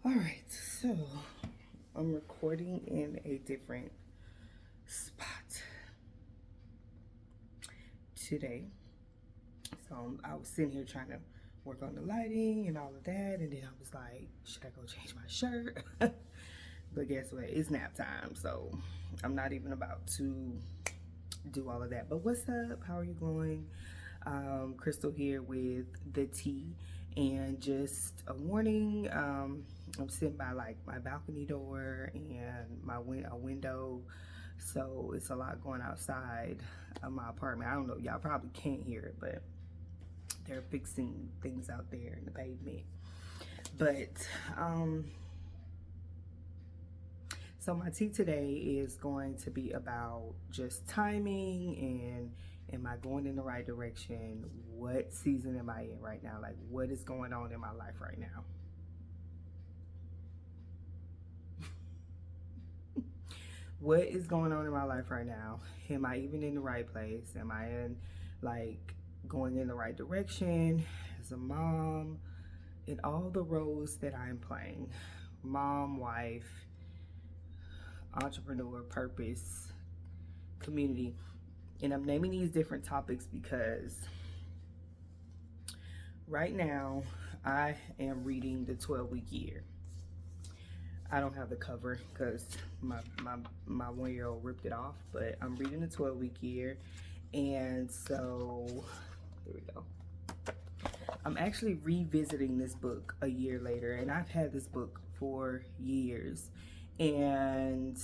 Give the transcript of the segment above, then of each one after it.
All right, so I'm recording in a different spot today. So I was sitting here trying to work on the lighting and all of that, and then I was like, should I go change my shirt? But guess what? It's nap time, so I'm not even about to do all of that. But what's up? How are you going? Krystal here with the T, and just a warning. I'm sitting by like my balcony door and a window, so it's a lot going outside of my apartment. I don't know, y'all probably can't hear it, but they're fixing things out there in the pavement. But so my tea today is going to be about just timing and am I going in the right direction? What season am I in right now? Like, what is going on in my life right now? What is going on in my life right now? Am I even in the right place? Am I in, like, going in the right direction as a mom in all the roles that I'm playing? Mom, wife, entrepreneur, purpose, community. And I'm naming these different topics because right now I am reading the 12-week year. I don't have the cover because my 1-year-old ripped it off, but I'm reading the 12-week year. And so here we go. I'm actually revisiting this book a year later, and I've had this book for years, and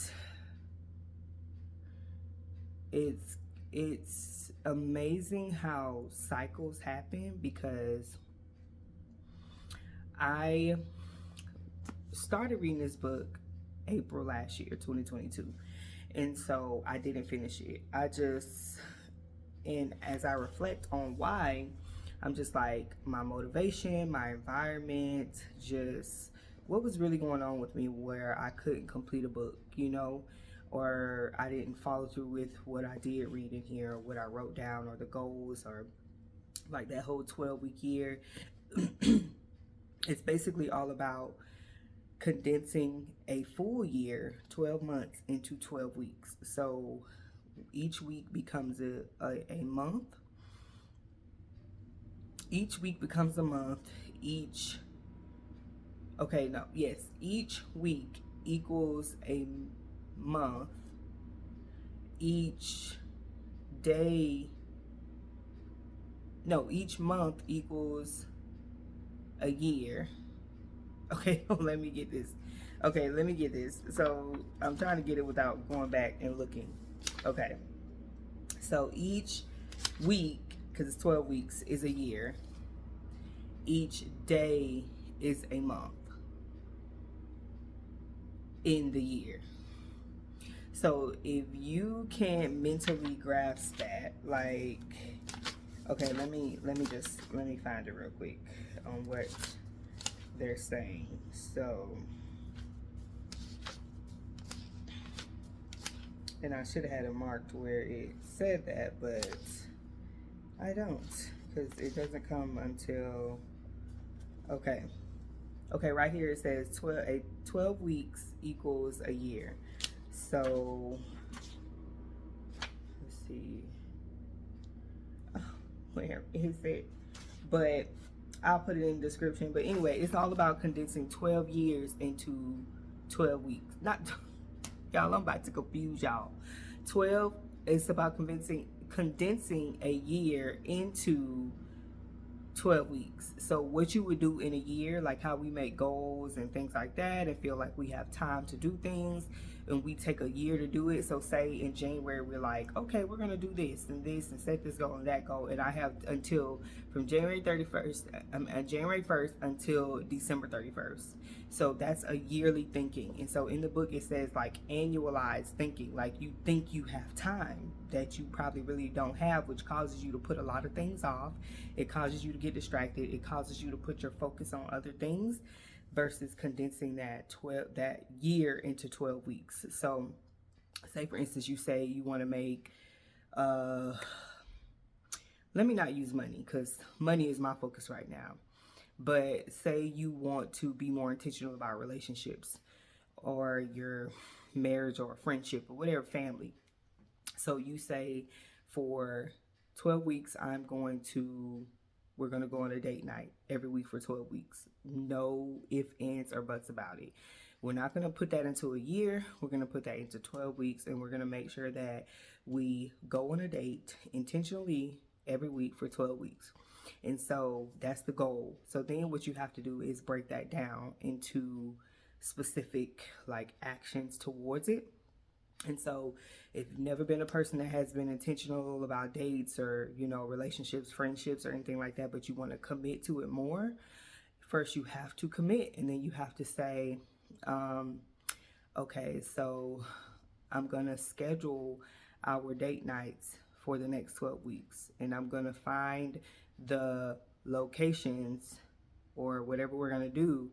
it's amazing how cycles happen, because I started reading this book April last year, 2022, and so I didn't finish it. And as I reflect on why, I'm just like, my motivation, my environment, just what was really going on with me where I couldn't complete a book, or I didn't follow through with what I did read in here, or what I wrote down, or the goals, or like that whole 12-week year. It's basically all about condensing a full year, 12 months, into 12 weeks. So each week becomes a month. Each week becomes a month. Each week equals a month. Each month equals a year. Okay, let me get this. So I'm trying to get it without going back and looking. Okay, so each week, because it's 12 weeks, is a year. Each day is a month in the year. So if you can't mentally grasp that, like, okay, let me find it real quick on what they're saying. So, and I should have had it marked where it said that, but I don't, because it doesn't come until, okay, right here it says 12 weeks equals a year. So let's see, where is it? But I'll put it in the description. But anyway, it's all about condensing 12 years into 12 weeks. Not y'all, I'm about to confuse y'all. 12, it's about condensing a year into 12 weeks. So what you would do in a year, like how we make goals and things like that and feel like we have time to do things, and we take a year to do it. So say in January we're like, okay, we're gonna do this and set this goal and that goal, and I have until from January 1st until December 31st. So that's a yearly thinking. And so in the book it says, like, annualized thinking, like you think you have time that you probably really don't have, which causes you to put a lot of things off. It causes you to get distracted. It causes you to put your focus on other things versus condensing that year into 12 weeks. So say for instance you say you want to make let me not use money, because money is my focus right now. But say you want to be more intentional about relationships or your marriage or friendship or whatever, family. So you say for 12 weeks, we're going to go on a date night every week for 12 weeks. No ifs, ands, or buts about it. We're not going to put that into a year. We're going to put that into 12 weeks, and we're going to make sure that we go on a date intentionally every week for 12 weeks. And so that's the goal. So then what you have to do is break that down into specific like actions towards it. And so if you've never been a person that has been intentional about dates or, relationships, friendships, or anything like that, but you want to commit to it more, first you have to commit. And then you have to say, okay, so I'm going to schedule our date nights for the next 12 weeks. And I'm going to find the locations or whatever we're going to do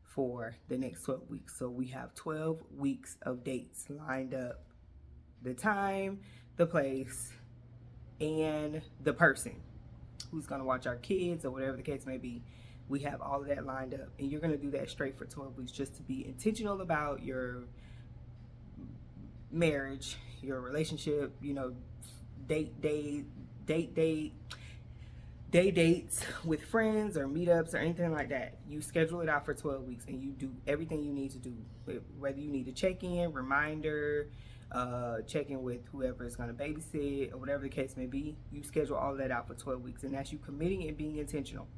for the next 12 weeks. So we have 12 weeks of dates lined up. The time, the place, and the person who's going to watch our kids or whatever the case may be. We have all of that lined up. And you're going to do that straight for 12 weeks just to be intentional about your marriage, your relationship, date dates with friends or meetups or anything like that. You schedule it out for 12 weeks and you do everything you need to do. Whether you need to check in, reminder, check in with whoever is going to babysit or whatever the case may be, you schedule all of that out for 12 weeks, and that's you committing and being intentional.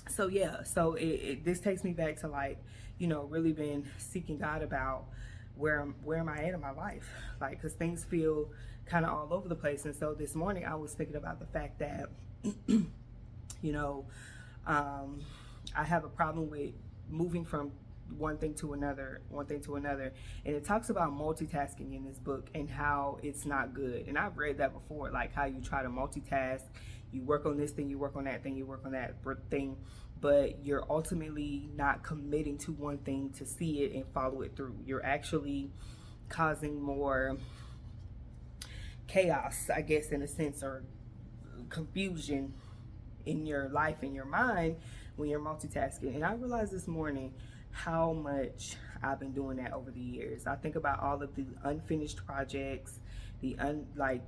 So this takes me back to really been seeking God about where am I at in my life, because things feel kind of all over the place. And so this morning I was thinking about the fact that I have a problem with moving from one thing to another, and it talks about multitasking in this book and how it's not good. And I've read that before, like how you try to multitask, you work on this thing, you work on that thing, you work on that thing, but you're ultimately not committing to one thing to see it and follow it through. You're actually causing more chaos, I guess, in a sense, or confusion in your life, in your mind, when you're multitasking. And I realized this morning how much I've been doing that over the years. I think about all of the unfinished projects,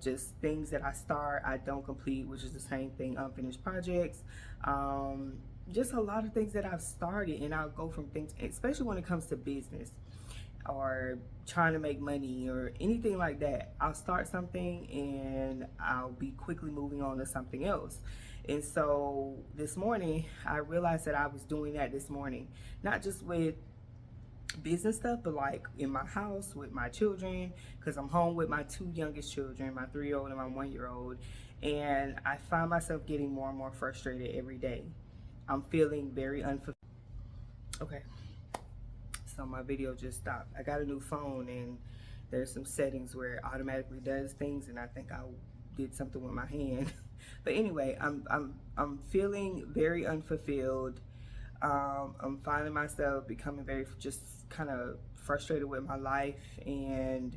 just things that I start, I don't complete, which is the same thing, unfinished projects. Just a lot of things that I've started, and I'll go from things, especially when it comes to business or trying to make money or anything like that. I'll start something and I'll be quickly moving on to something else. And so this morning I realized that I was doing that this morning, not just with business stuff, but like in my house with my children, because I'm home with my two youngest children, my 3-year-old and my 1-year-old. And I find myself getting more and more frustrated every day. I'm feeling very unfulfilled. Okay. So my video just stopped. I got a new phone and there's some settings where it automatically does things, and I think I did something with my hand. But anyway, I'm feeling very unfulfilled. I'm finding myself becoming very just kind of frustrated with my life and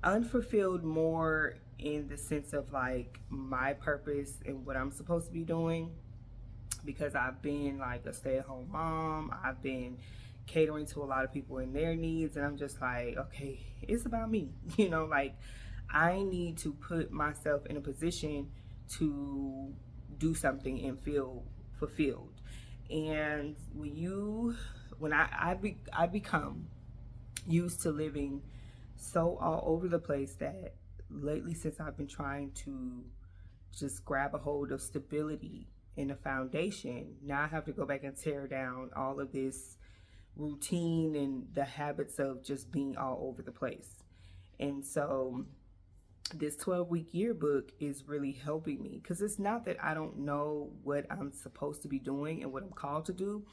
unfulfilled, more in the sense of like my purpose and what I'm supposed to be doing, because I've been like a stay-at-home mom. I've been catering to a lot of people and their needs, and I'm just like, okay, it's about me. Like I need to put myself in a position to do something and feel fulfilled. And when I become used to living so all over the place that lately, since I've been trying to just grab a hold of stability in a foundation, now I have to go back and tear down all of this routine and the habits of just being all over the place. And so this 12-week yearbook is really helping me, because it's not that I don't know what I'm supposed to be doing and what I'm called to do,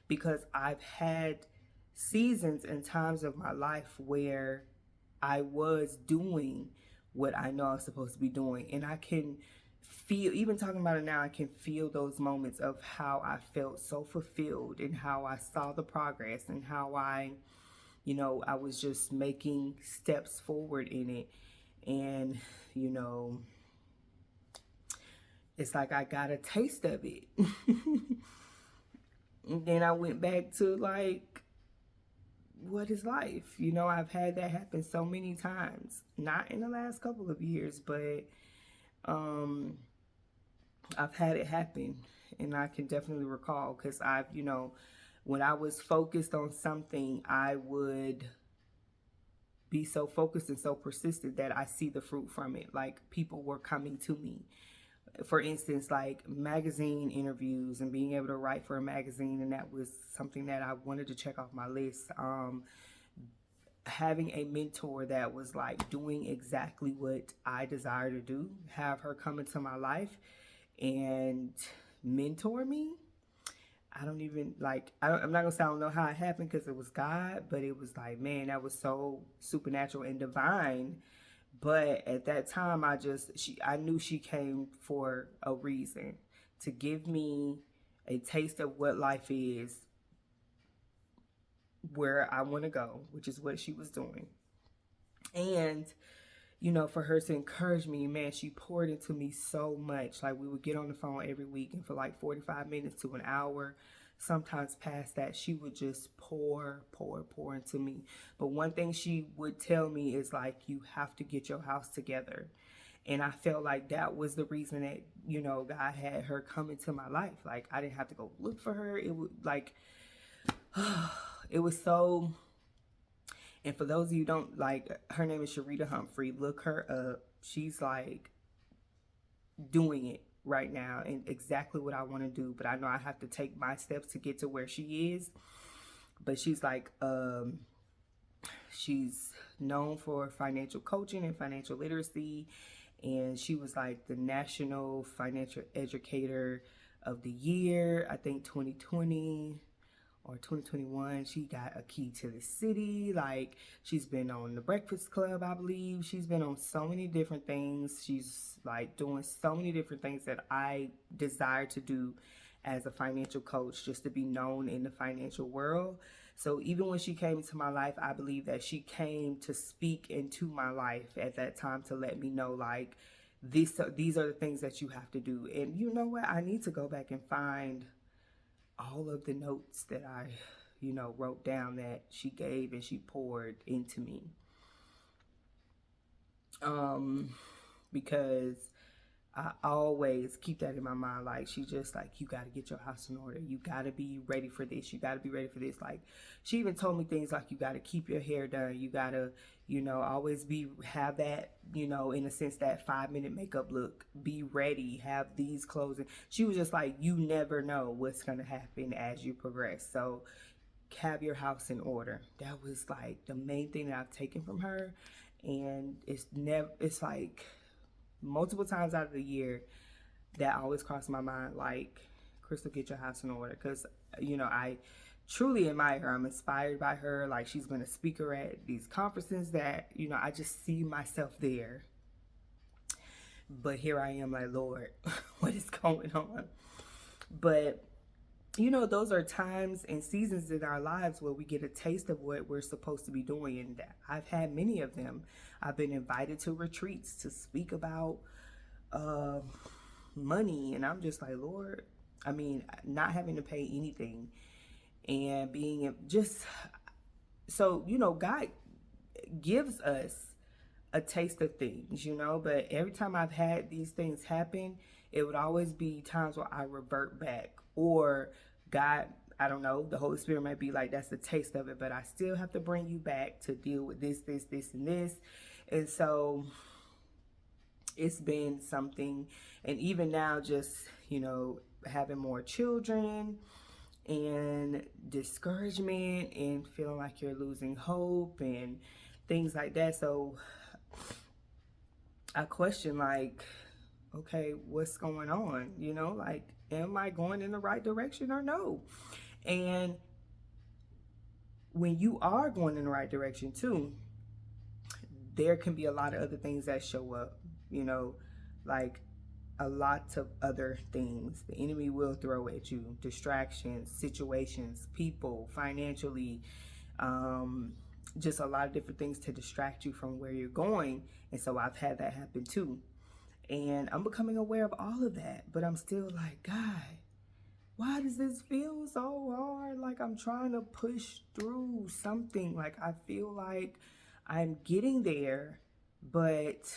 because I've had seasons and times of my life where I was doing what I know I'm supposed to be doing, and I can feel, even talking about it now, I can feel those moments of how I felt so fulfilled and how I saw the progress and how I was just making steps forward in it. And it's like I got a taste of it. And then I went back to like, what is life? You know, I've had that happen so many times. Not in the last couple of years, but um, I've had it happen. And I can definitely recall because I've, you know, when I was focused on something, I would be so focused and so persistent that I see the fruit from it. Like people were coming to me. For instance, like magazine interviews and being able to write for a magazine, and that was something that I wanted to check off my list. Having a mentor that was like doing exactly what I desire to do, have her come into my life and mentor me. I don't even like, I'm not gonna say I don't know how it happened because it was God, but it was like, man, that was so supernatural and divine. But at that time, I knew she came for a reason, to give me a taste of what life is, where I want to go, which is what she was doing. And, you know, for her to encourage me, man, she poured into me so much. Like we would get on the phone every week, and for like 45 minutes to an hour, sometimes past that, she would just pour into me. But one thing she would tell me is like, you have to get your house together. And I felt like that was the reason that, you know, God had her come into my life. Like I didn't have to go look for her. It was like, it was so. And for those of you who don't, like, her name is Sharita Humphrey. Look her up. She's like doing it right now and exactly what I want to do. But I know I have to take my steps to get to where she is. But she's like, she's known for financial coaching and financial literacy. And she was like the National Financial Educator of the Year, I think 2020 or 2021. She got a key to the city. Like she's been on the Breakfast Club, I believe. She's been on so many different things. She's like doing so many different things that I desire to do as a financial coach, just to be known in the financial world. So even when she came into my life, I believe that she came to speak into my life at that time to let me know, like, these are the things that you have to do. And you know what? I need to go back and find all of the notes that I, you know, wrote down that she gave and she poured into me. Because I always keep that in my mind. Like, she just like, you got to get your house in order. You got to be ready for this. You got to be ready for this. Like, she even told me things like, you got to keep your hair done. You got to, you know, always have that, you know, in a sense, that 5-minute makeup look. Be ready. Have these clothes. And she was just like, you never know what's going to happen as you progress. So have your house in order. That was like the main thing that I've taken from her. And it's like, multiple times out of the year, that always crossed my mind, like, Krystal, get your house in order. Because, you know, I truly admire her. I'm inspired by her. Like, she's been a speaker at these conferences that, you know, I just see myself there. But here I am like, Lord, what is going on? But, you know, those are times and seasons in our lives where we get a taste of what we're supposed to be doing. And I've had many of them. I've been invited to retreats to speak about money. And I'm just like, Lord, I mean, not having to pay anything and being just so, you know, God gives us a taste of things, you know, but every time I've had these things happen, it would always be times where I revert back, or God, I don't know, the Holy Spirit might be like, that's the taste of it, but I still have to bring you back to deal with this, and this. And so it's been something. And even now, just, you know, having more children and discouragement and feeling like you're losing hope and things like that. So I question, like, okay, what's going on? You know, like, am I going in the right direction or no? And when you are going in the right direction too, there can be a lot of other things that show up, you know, like a lot of other things the enemy will throw at you: distractions, situations, people, financially, just a lot of different things to distract you from where you're going. And so I've had that happen too. And I'm becoming aware of all of that, but I'm still like, God, why does this feel so hard? Like I'm trying to push through something. Like I feel like I'm getting there, but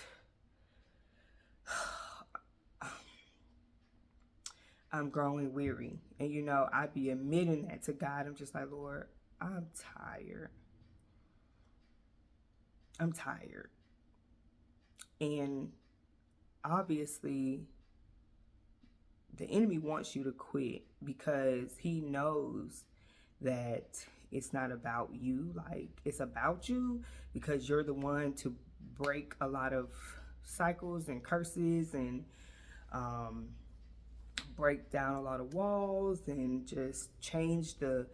I'm growing weary. And you know, I be admitting that to God. I'm just like, Lord, I'm tired. I'm tired. And obviously, the enemy wants you to quit because he knows that it's not about you. Like, it's about you because you're the one to break a lot of cycles and curses and break down a lot of walls and just change the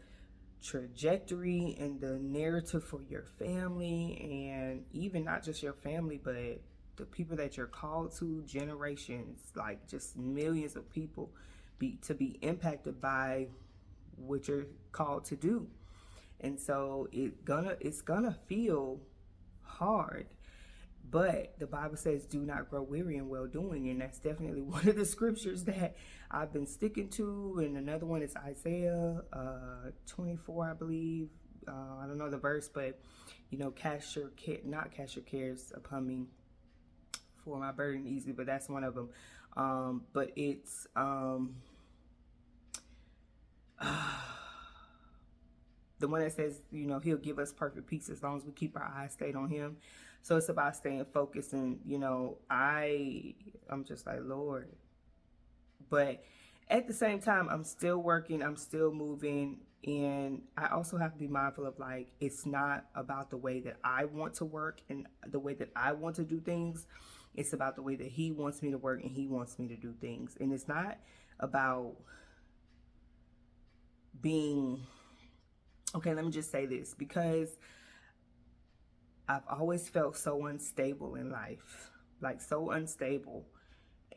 trajectory and the narrative for your family, and even not just your family, but the people that you're called to, generations, like just millions of people be impacted by what you're called to do. And so it's gonna feel hard, but the Bible says, do not grow weary in well doing. And that's definitely one of the scriptures that I've been sticking to. And another one is Isaiah 24, I believe. I don't know the verse, but you know, not cast your cares upon me, for my burden easy, but that's one of them. But it's the one that says, you know, he'll give us perfect peace as long as we keep our eyes stayed on him. So it's about staying focused. And, you know, I'm just like, Lord. But at the same time, I'm still working, I'm still moving. And I also have to be mindful of, like, it's not about the way that I want to work and the way that I want to do things. It's about the way that he wants me to work and he wants me to do things. And it's not about being, okay, let me just say this, because I've always felt so unstable in life, like so unstable,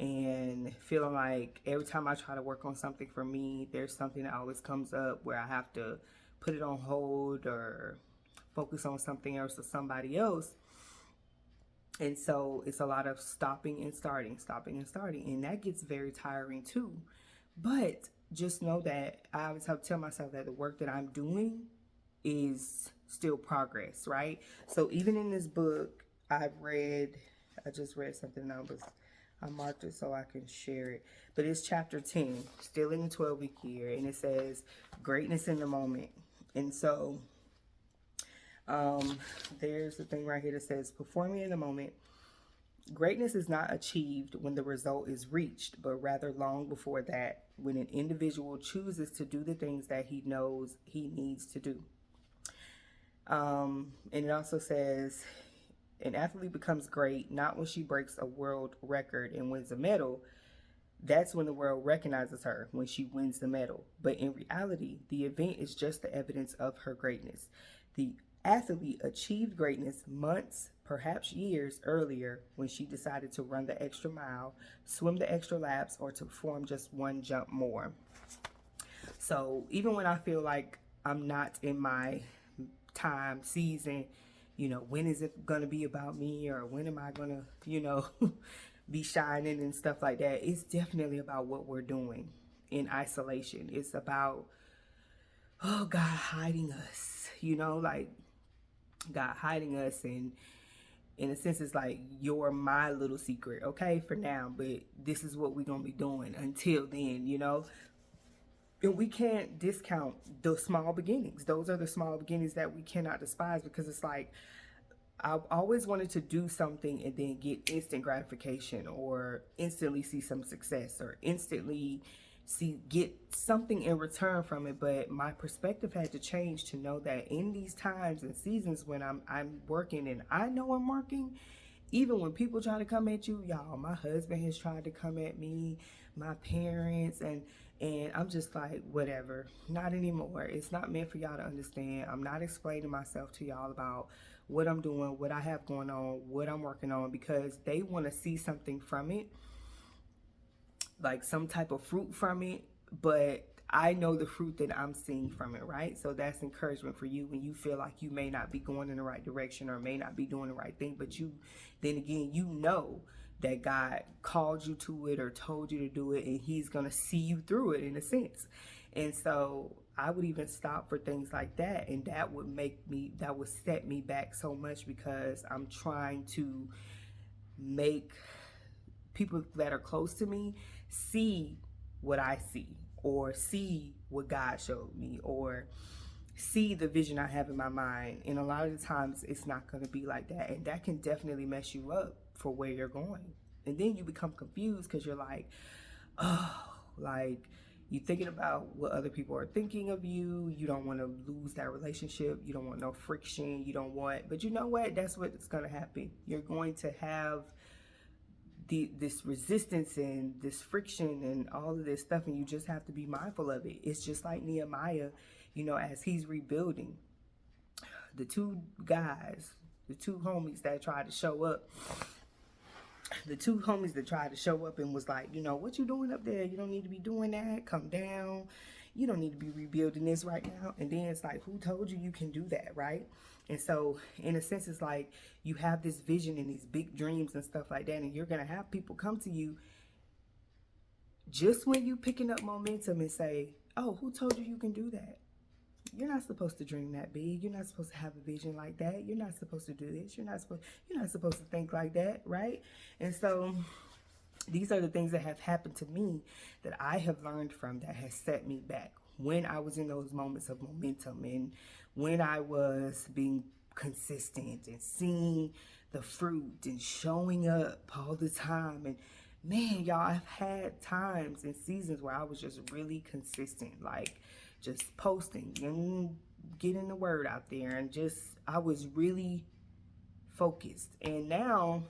and feeling like every time I try to work on something for me, there's something that always comes up where I have to put it on hold or focus on something else or somebody else. And so it's a lot of stopping and starting, and that gets very tiring too. But just know that I always have to tell myself that the work that I'm doing is still progress, right? So even in this book, I just read something that I marked it so I can share it. But it's chapter 10, still in the 12-week year, and it says greatness in the moment. And so there's the thing right here that says performing in the moment. Greatness is not achieved when the result is reached, but rather long before that, when an individual chooses to do the things that he knows he needs to do. And it also says an athlete becomes great not when she breaks a world record and wins a medal. That's when the world recognizes her, when she wins the medal. But in reality, the event is just the evidence of her greatness. The athlete achieved greatness months, perhaps years earlier, when she decided to run the extra mile, swim the extra laps, or to perform just one jump more. So even when I feel like I'm not in my time season, you know, when is it going to be about me, or when am I going to, you know, be shining and stuff like that? It's definitely about what we're doing in isolation. It's about, oh, God hiding us, you know, like God hiding us. And in a sense, it's like, you're my little secret, okay, for now, but this is what we're going to be doing until then, you know. And we can't discount the small beginnings. Those are the small beginnings that we cannot despise, because it's like, I've always wanted to do something and then get instant gratification, or instantly see some success, or instantly get something in return from it. But my perspective had to change to know that in these times and seasons when I'm working and I know I'm working, even when people try to come at you, y'all, my husband has tried to come at me, my parents, and I'm just like, whatever, not anymore. It's not meant for y'all to understand. I'm not explaining myself to y'all about what I'm doing, what I have going on, what I'm working on, because they want to see something from it, like some type of fruit from it. But I know the fruit that I'm seeing from it, right? So that's encouragement for you when you feel like you may not be going in the right direction or may not be doing the right thing, but then again, you know that God called you to it or told you to do it, and he's going to see you through it in a sense. And so I would even stop for things like that, and that would set me back so much, because I'm trying to make people that are close to me see what I see, or see what God showed me, or see the vision I have in my mind. And a lot of the times it's not going to be like that, and that can definitely mess you up for where you're going. And then you become confused, because you're like, oh, like, you're thinking about what other people are thinking of you. You don't want to lose that relationship. You don't want no friction. You don't want, but you know what? That's what's going to happen. You're going to have this resistance and this friction and all of this stuff, and you just have to be mindful of it. It's just like Nehemiah, as he's rebuilding. The two guys, the two homies that tried to show up, and was like, what you doing up there? You don't need to be doing that. Come down. You don't need to be rebuilding this right now. And then it's like, who told you can do that, right? And so, in a sense, it's like you have this vision and these big dreams and stuff like that, and you're going to have people come to you just when you picking up momentum and say, oh, who told you can do that? You're not supposed to dream that big. You're not supposed to have a vision like that. You're not supposed to do this. You're not supposed to think like that, right? And so these are the things that have happened to me that I have learned from, that has set me back when I was in those moments of momentum, and when I was being consistent and seeing the fruit and showing up all the time. And man, y'all, I've had times and seasons where I was just really consistent, like just posting and getting the word out there, and just, I was really focused. And now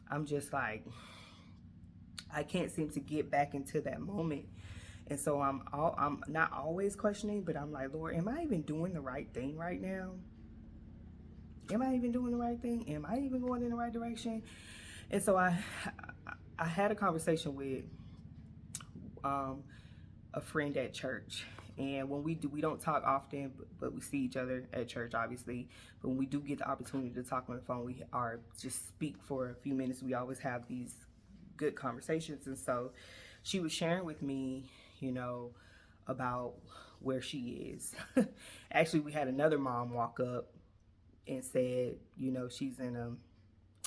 I'm just like, I can't seem to get back into that moment. And so I'm not always questioning, but I'm like, Lord, am I even doing the right thing right now? Am I even doing the right thing? Am I even going in the right direction? And so I had a conversation with a friend at church. And when we don't talk often, but we see each other at church, obviously. But when we do get the opportunity to talk on the phone, we are just speak for a few minutes. We always have these good conversations. And so she was sharing with me, about where she is. Actually, we had another mom walk up and said,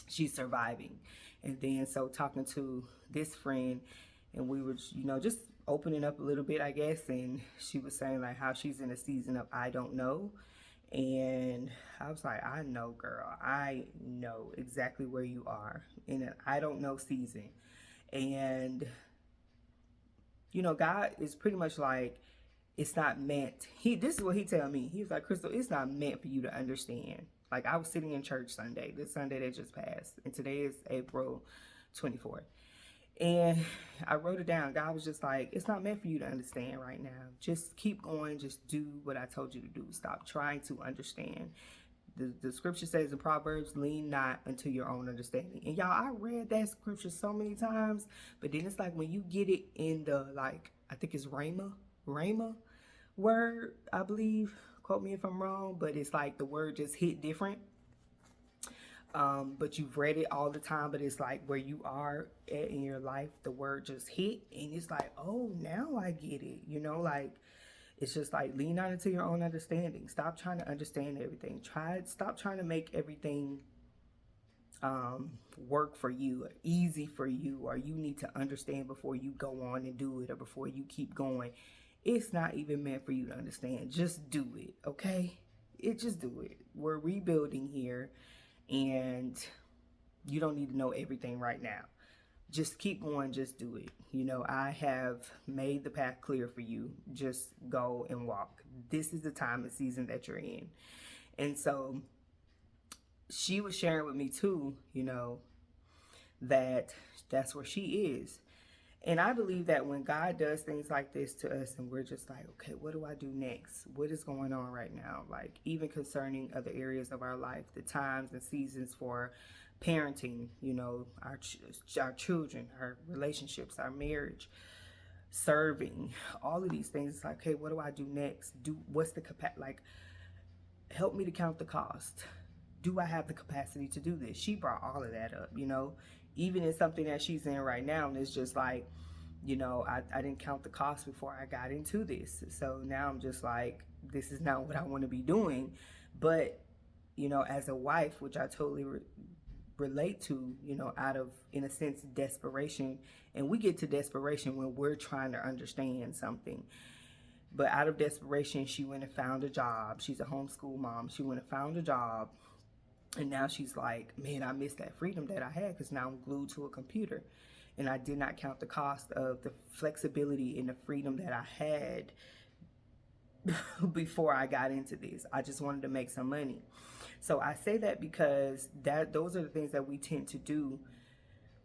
she's surviving. And then so talking to this friend, and we were, just opening up a little bit, I guess. And she was saying like how she's in a season of I don't know. And I was like, I know, girl. I know exactly where you are in an I don't know season. And, God is pretty much like, it's not meant. This is what he tell me. He was like, Krystal, it's not meant for you to understand. Like, I was sitting in church this Sunday that just passed. And today is April 24th. And I wrote it down. God was just like, it's not meant for you to understand right now. Just keep going. Just do what I told you to do. Stop trying to understand. The scripture says in Proverbs, lean not unto your own understanding. And y'all, I read that scripture so many times, but then it's like when you get it in the, like, I think it's Rhema word, I believe. Quote me if I'm wrong, but it's like the word just hit different. But you've read it all the time, but it's like where you are in your life, the word just hit, and it's like, oh, now I get it. Like, it's just like, lean not into your own understanding. Stop trying to understand everything. Stop trying to make everything work for you, or easy for you, or you need to understand before you go on and do it, or before you keep going. It's not even meant for you to understand. Just do it, okay? Just do it. We're rebuilding here, and you don't need to know everything right now. Just keep going. Just do it. I have made the path clear for you. Just go and walk. This is the time and season that you're in. And so she was sharing with me too, that's where she is. And I believe that when God does things like this to us, and we're just like, okay, what do I do next? What is going on right now? Like, even concerning other areas of our life, the times and seasons for parenting, our children, our relationships, our marriage, serving, all of these things. It's like, okay, what do I do next? What's the capacity? Like, help me to count the cost. Do I have the capacity to do this? She brought all of that up, even in something that she's in right now. And it's just like, I didn't count the cost before I got into this. So now I'm just like, this is not what I want to be doing. But, as a wife, which I totally relate to, out of, in a sense, desperation. And we get to desperation when we're trying to understand something. But out of desperation, she went and found a job. She's a homeschool mom. She went and found a job. And now she's like, man, I miss that freedom that I had because now I'm glued to a computer. And I did not count the cost of the flexibility and the freedom that I had before I got into this. I just wanted to make some money. So I say that because those are the things that we tend to do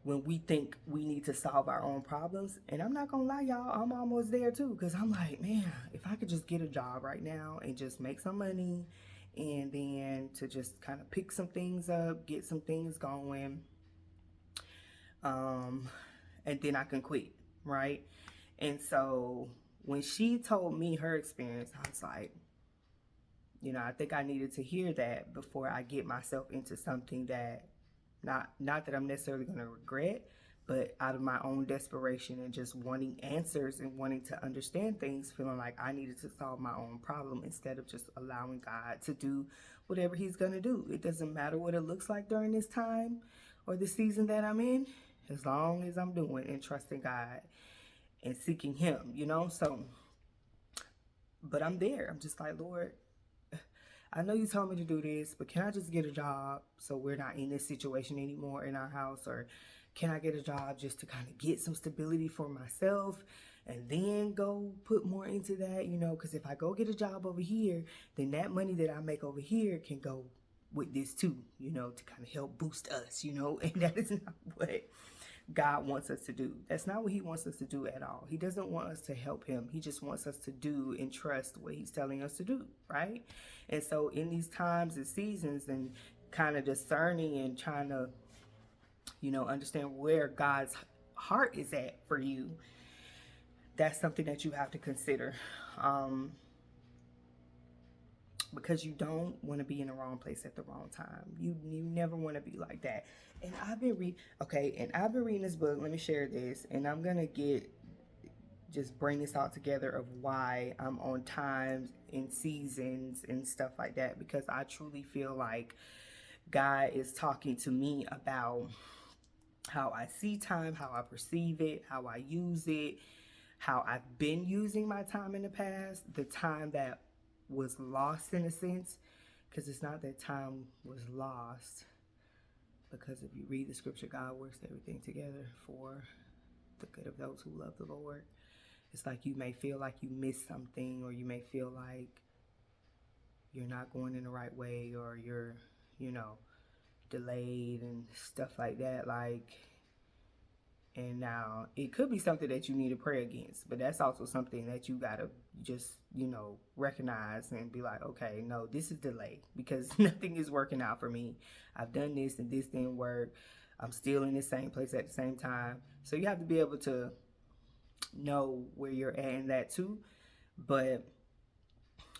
when we think we need to solve our own problems. And I'm not gonna lie, y'all, I'm almost there too, because I'm like, man, if I could just get a job right now and just make some money, and then to just kind of pick some things up, get some things going, and then I can quit, right? And so when she told me her experience, I was like, I think I needed to hear that before I get myself into something that not that I'm necessarily going to regret, but out of my own desperation and just wanting answers and wanting to understand things, feeling like I needed to solve my own problem instead of just allowing God to do whatever he's going to do. It doesn't matter what it looks like during this time or the season that I'm in, as long as I'm doing and trusting God and seeking him, So, but I'm there. I'm just like, Lord, I know you told me to do this, but can I just get a job so we're not in this situation anymore in our house? Or can I get a job just to kind of get some stability for myself and then go put more into that, because if I go get a job over here, then that money that I make over here can go with this too, to kind of help boost us, and that is not what God wants us to do. That's not what he wants us to do at all. He doesn't want us to help him. He just wants us to do and trust what he's telling us to do, right? And so in these times and seasons and kind of discerning and trying to, understand where God's heart is at for you, that's something that you have to consider. Because you don't want to be in the wrong place at the wrong time. You never want to be like that. And I've been reading this book. Let me share this, and I'm gonna just bring this all together of why I'm on times and seasons and stuff like that, because I truly feel like God is talking to me about how I see time, how I perceive it, how I use it, how I've been using my time in the past, the time that was lost in a sense, because it's not that time was lost, because if you read the scripture, God works everything together for the good of those who love the Lord. It's like you may feel like you missed something, or you may feel like you're not going in the right way, or you're, delayed and stuff like that. And now it could be something that you need to pray against, but that's also something that you gotta just, recognize and be like, okay, no, this is delay because nothing is working out for me. I've done this and this didn't work. I'm still in the same place at the same time. So you have to be able to know where you're at in that too. But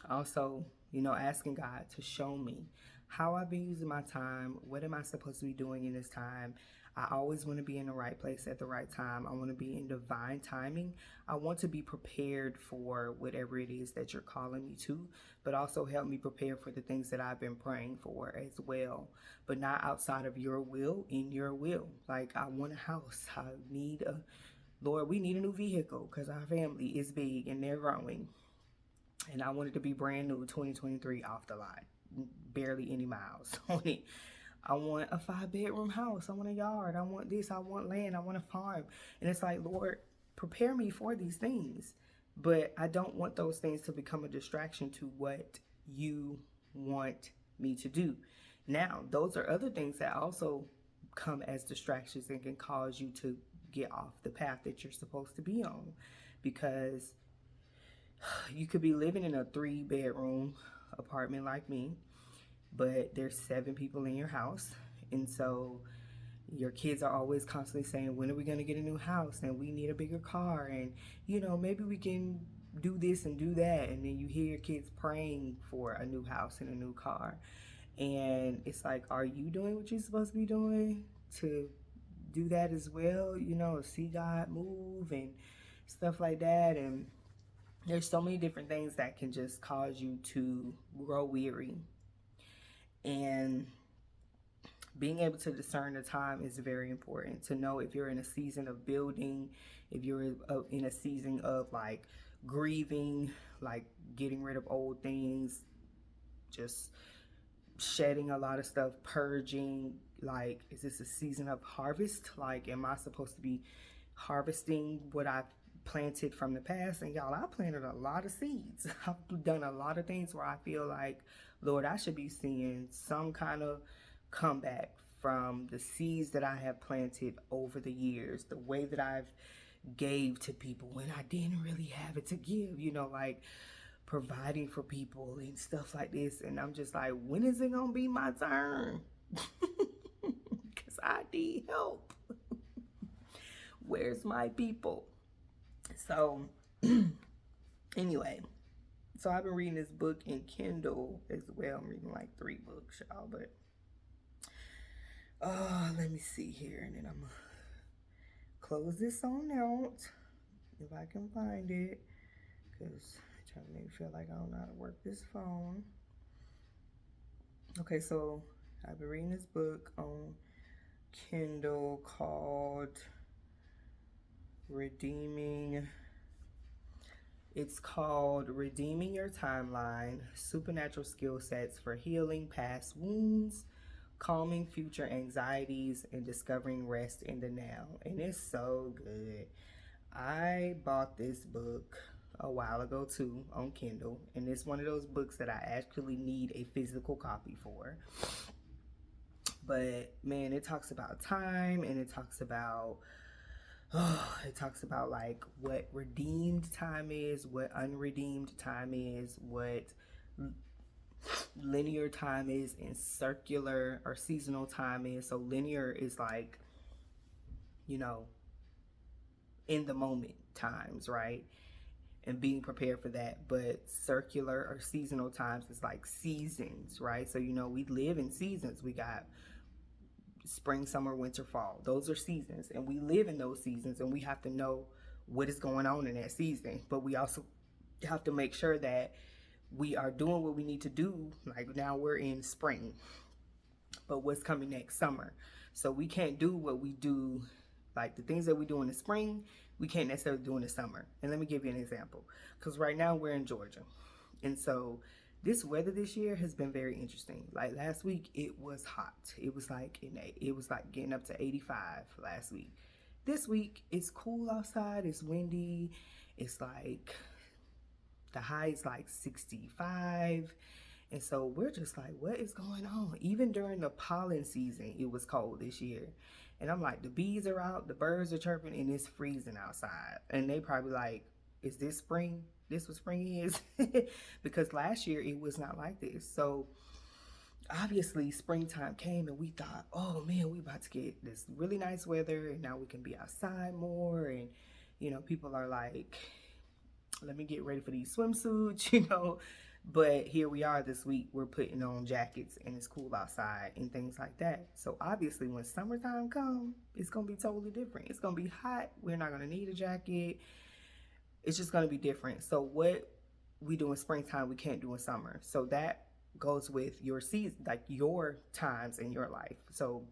also, asking God to show me how I've been using my time. What am I supposed to be doing in this time? I always want to be in the right place at the right time. I want to be in divine timing. I want to be prepared for whatever it is that you're calling me to, but also help me prepare for the things that I've been praying for as well, but not outside of your will, in your will. Like, I want a house. Lord, we need a new vehicle because our family is big and they're growing. And I want it to be brand new, 2023, off the lot. Barely any miles on it. I want a 5-bedroom house. I want a yard. I want this. I want land. I want a farm. And it's like, Lord, prepare me for these things. But I don't want those things to become a distraction to what you want me to do. Now, those are other things that also come as distractions and can cause you to get off the path that you're supposed to be on. Because you could be living in a 3-bedroom apartment like me, but there's 7 people in your house, and so your kids are always constantly saying, when are we going to get a new house, and we need a bigger car, and maybe we can do this and do that. And then you hear your kids praying for a new house and a new car, and it's like, are you doing what you're supposed to be doing to do that as well, you know, see God move and stuff like that. And there's so many different things that can just cause you to grow weary. And being able to discern the time is very important, to know if you're in a season of building, if you're in a season of like grieving, like getting rid of old things, just shedding a lot of stuff, purging. Like, is this a season of harvest? Like, am I supposed to be harvesting what I've planted from the past? And y'all, I planted a lot of seeds. I've done a lot of things where I feel like, Lord, I should be seeing some kind of comeback from the seeds that I have planted over the years, the way that I've gave to people when I didn't really have it to give, you know, like providing for people and stuff like this. And I'm just like, when is it gonna be my turn? Because I need help. Where's my people? So anyway, so I've been reading this book in Kindle as well. I'm reading like 3 books, y'all, but let me see here, and then I'm gonna close this on out if I can find it, because it's trying to make me feel like I don't know how to work this phone. Okay, so I've been reading this book on Kindle called It's called Redeeming Your Timeline, Supernatural Skill Sets for Healing Past Wounds, Calming Future Anxieties, and Discovering Rest in the Now. And it's so good. I bought this book a while ago too on Kindle, and it's one of those books that I actually need a physical copy for. But man, it talks about time, and it talks about like what redeemed time is, what unredeemed time is, what linear time is, and circular or seasonal time is. So linear is like, you know, in the moment times, right? And being prepared for that. But circular or seasonal times is like seasons, right? So, you know, we live in seasons. We got spring, summer, winter, fall. Those are seasons, and we live in those seasons, and we have to know what is going on in that season. But we also have to make sure that we are doing what we need to do. Like now we're in spring, but what's coming next? Summer. So we can't do what we do, like the things that we do in the spring, we can't necessarily do in the summer. And let me give you an example, because right now we're in Georgia, and so this weather this year has been very interesting. Like last week, it was hot. It was like getting up to 85 last week. This week, it's cool outside. It's windy. It's like the high is like 65. And so we're just like, what is going on? Even during the pollen season, it was cold this year. And I'm like, the bees are out, the birds are chirping, and it's freezing outside. And they probably like, is this spring? This what spring is? Because last year it was not like this. So obviously springtime came, and we thought, oh man, we about to get this really nice weather, and now we can be outside more. And you know, people are like, let me get ready for these swimsuits, you know. But here we are this week, we're putting on jackets, and it's cool outside and things like that. So obviously when summertime comes, it's gonna be totally different. It's gonna be hot. We're not gonna need a jacket. It's just gonna be different. So what we do in springtime, we can't do in summer. So that goes with your season, like your times in your life. So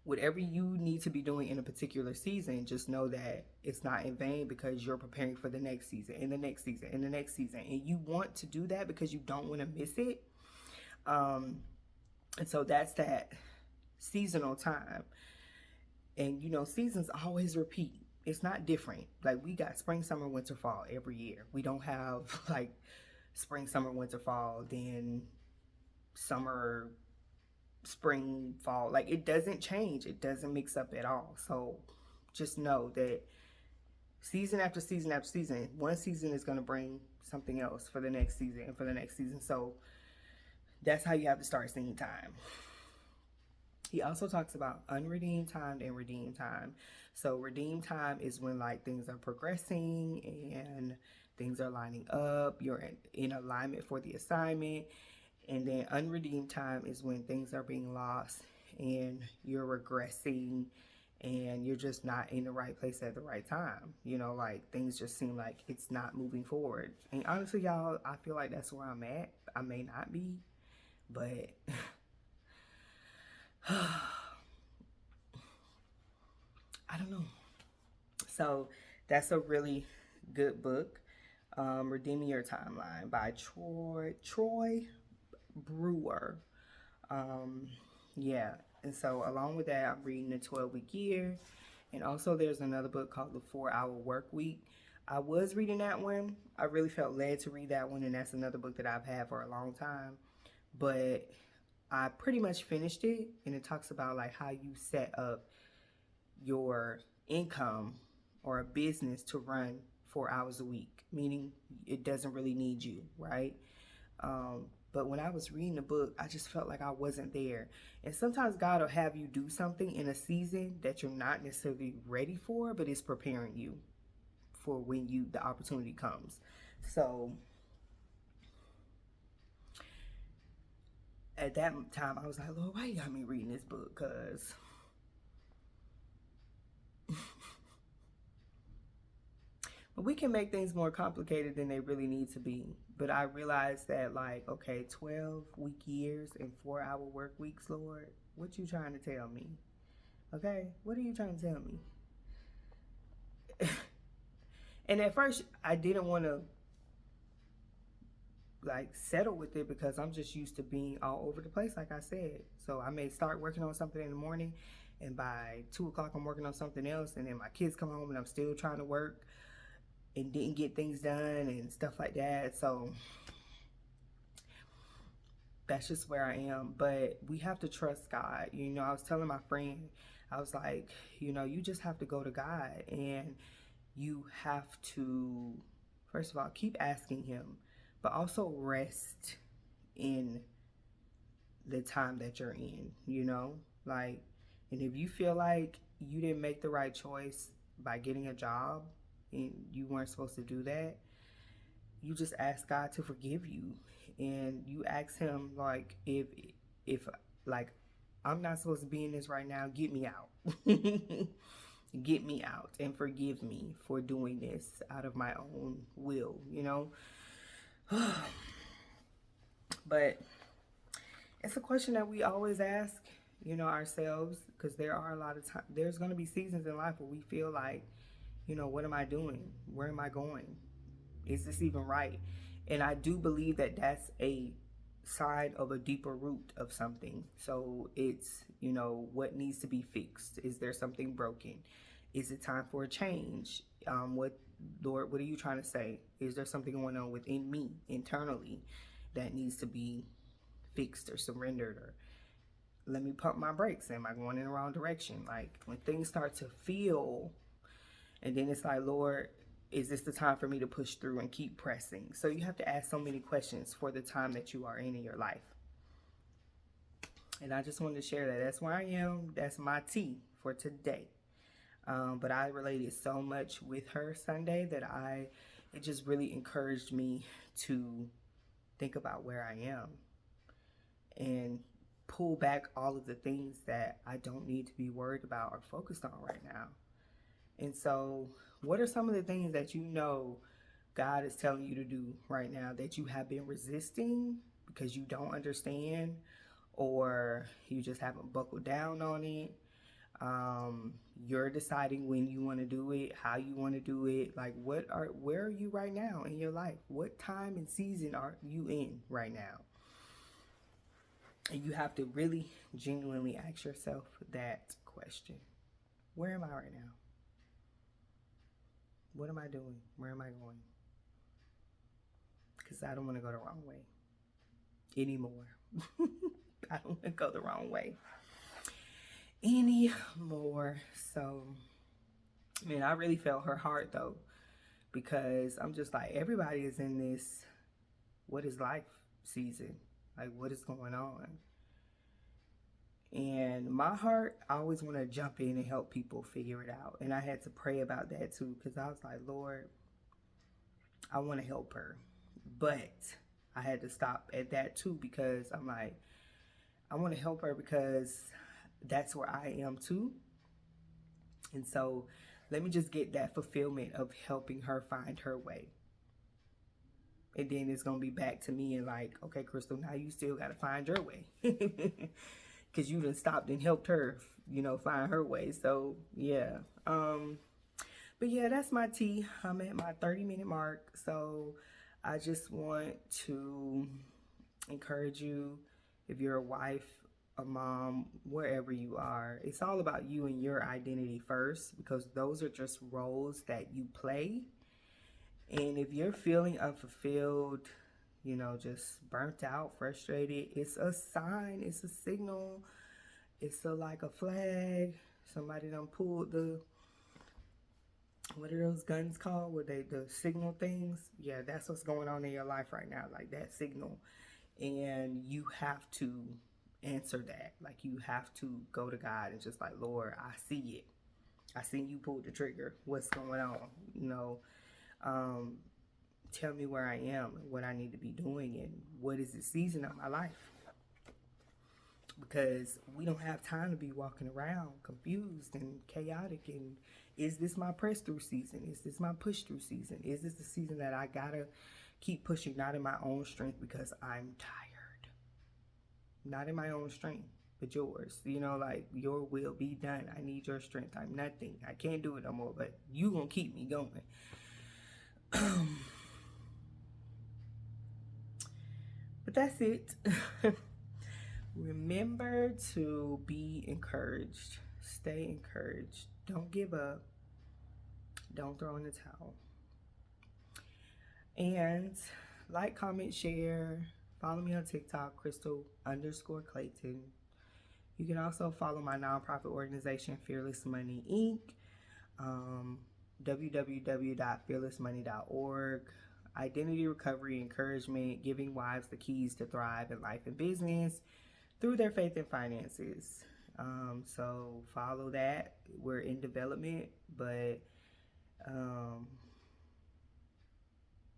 whatever you need to be doing in a particular season, just know that it's not in vain, because you're preparing for the next season and the next season and the next season. And you want to do that because you don't want to miss it. And so that's that seasonal time. And you know, seasons always repeat. It's not different. Like we got spring, summer, winter, fall every year. We don't have like spring, summer, winter, fall, then summer, spring, fall. Like it doesn't change. It doesn't mix up at all. So just know that season after season after season, one season is going to bring something else for the next season and for the next season. So that's how you have to start seeing time. He also talks about unredeemed time and redeemed time. So redeemed time is when like things are progressing and things are lining up. You're in alignment for the assignment. And then unredeemed time is when things are being lost and you're regressing and you're just not in the right place at the right time. You know, like things just seem like it's not moving forward. And honestly, y'all, I feel like that's where I'm at. I may not be, but I don't know. So that's a really good book. Redeeming Your Timeline by Troy Brewer. Um, yeah. And so along with that, I'm reading the 12-week year. And also there's another book called The 4-Hour Work Week. I was reading that one. I really felt led to read that one, and that's another book that I've had for a long time. But I pretty much finished it, and it talks about like how you set up your income or a business to run 4 hours a week, meaning it doesn't really need you, right? But when I was reading the book, I just felt like I wasn't there. And sometimes God will have you do something in a season that you're not necessarily ready for, but it's preparing you for when the opportunity comes. So at that time, I was like, Lord, why you got me reading this book? Because but we can make things more complicated than they really need to be. But I realized that, like, okay, 12-week years and 4-hour work weeks, Lord, what you trying to tell me? Okay, what are you trying to tell me? And at first, I didn't want to like settle with it because I'm just used to being all over the place, like I said. So I may start working on something in the morning, and by 2 o'clock, I'm working on something else, and then my kids come home, and I'm still trying to work and didn't get things done and stuff like that. So that's just where I am. But we have to trust God. You know, I was telling my friend, I was like, you know, you just have to go to God, and you have to, first of all, keep asking Him, but also rest in the time that you're in, you know? Like, and if you feel like you didn't make the right choice by getting a job and you weren't supposed to do that, you just ask God to forgive you. And you ask Him, like, if like, I'm not supposed to be in this right now, get me out. Get me out and forgive me for doing this out of my own will, you know? But it's a question that we always ask, you know, ourselves, because there are a lot of times, there's going to be seasons in life where we feel like, you know, what am I doing? Where am I going? Is this even right? And I do believe that that's a sign of a deeper root of something. So it's, you know, what needs to be fixed? Is there something broken? Is it time for a change? Lord, what are you trying to say? Is there something going on within me internally that needs to be fixed or surrendered, or let me pump my brakes? Am I going in the wrong direction? Like when things start to feel, and then it's like, Lord, is this the time for me to push through and keep pressing? So you have to ask so many questions for the time that you are in your life. And I just wanted to share that. That's where I am. That's my tea for today. But I related so much with her Sunday that it just really encouraged me to think about where I am and pull back all of the things that I don't need to be worried about or focused on right now. And so, what are some of the things that you know God is telling you to do right now that you have been resisting because you don't understand, or you just haven't buckled down on it? You're deciding when you want to do it, how you want to do it. Like, where are you right now in your life? What time and season are you in right now? And you have to really genuinely ask yourself that question. Where am I right now? What am I doing? Where am I going? Because I don't want to go the wrong way anymore. I don't want to go the wrong way anymore. So, man, I really felt her heart though, because I'm just like, everybody is in this what is life season. Like, what is going on? And my heart, I always want to jump in and help people figure it out. And I had to pray about that too, because I was like, Lord, I want to help her. But I had to stop at that too, because I'm like, I want to help her because that's where I am too. And so let me just get that fulfillment of helping her find her way. And then it's going to be back to me and like, okay, Krystal, now you still got to find your way. Because you done stopped and helped her, you know, find her way. So, yeah. But yeah, that's my tea. I'm at my 30-minute mark. So I just want to encourage you, if you're a wife, a mom, wherever you are, it's all about you and your identity first, because those are just roles that you play. And if you're feeling unfulfilled, you know, just burnt out, frustrated, it's a sign, it's a signal, it's like a flag. Somebody done pulled the, what are those guns called? Were they the signal things? Yeah, that's what's going on in your life right now, like that signal. And you have to answer that. Like, you have to go to God and just like, Lord, I see it. I see you pulled the trigger. What's going on? You know, tell me where I am and what I need to be doing and what is the season of my life. Because we don't have time to be walking around confused and chaotic. And is this my press through season? Is this my push through season? Is this the season that I gotta keep pushing, not in my own strength because I'm tired? Not in my own strength, but yours. You know, like, your will be done. I need your strength. I'm nothing. I can't do it no more, but you gonna keep me going. But that's it. Remember to be encouraged. Stay encouraged. Don't give up. Don't throw in the towel. And like, comment, share. Follow me on TikTok, Krystal_Clayton. You can also follow my nonprofit organization, Fearless Money Inc. www.fearlessmoney.org. Identity recovery, encouragement, giving wives the keys to thrive in life and business through their faith and finances. So follow that. We're in development, but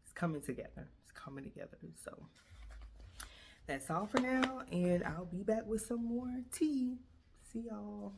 it's coming together. It's coming together. So that's all for now, and I'll be back with some more tea. See y'all.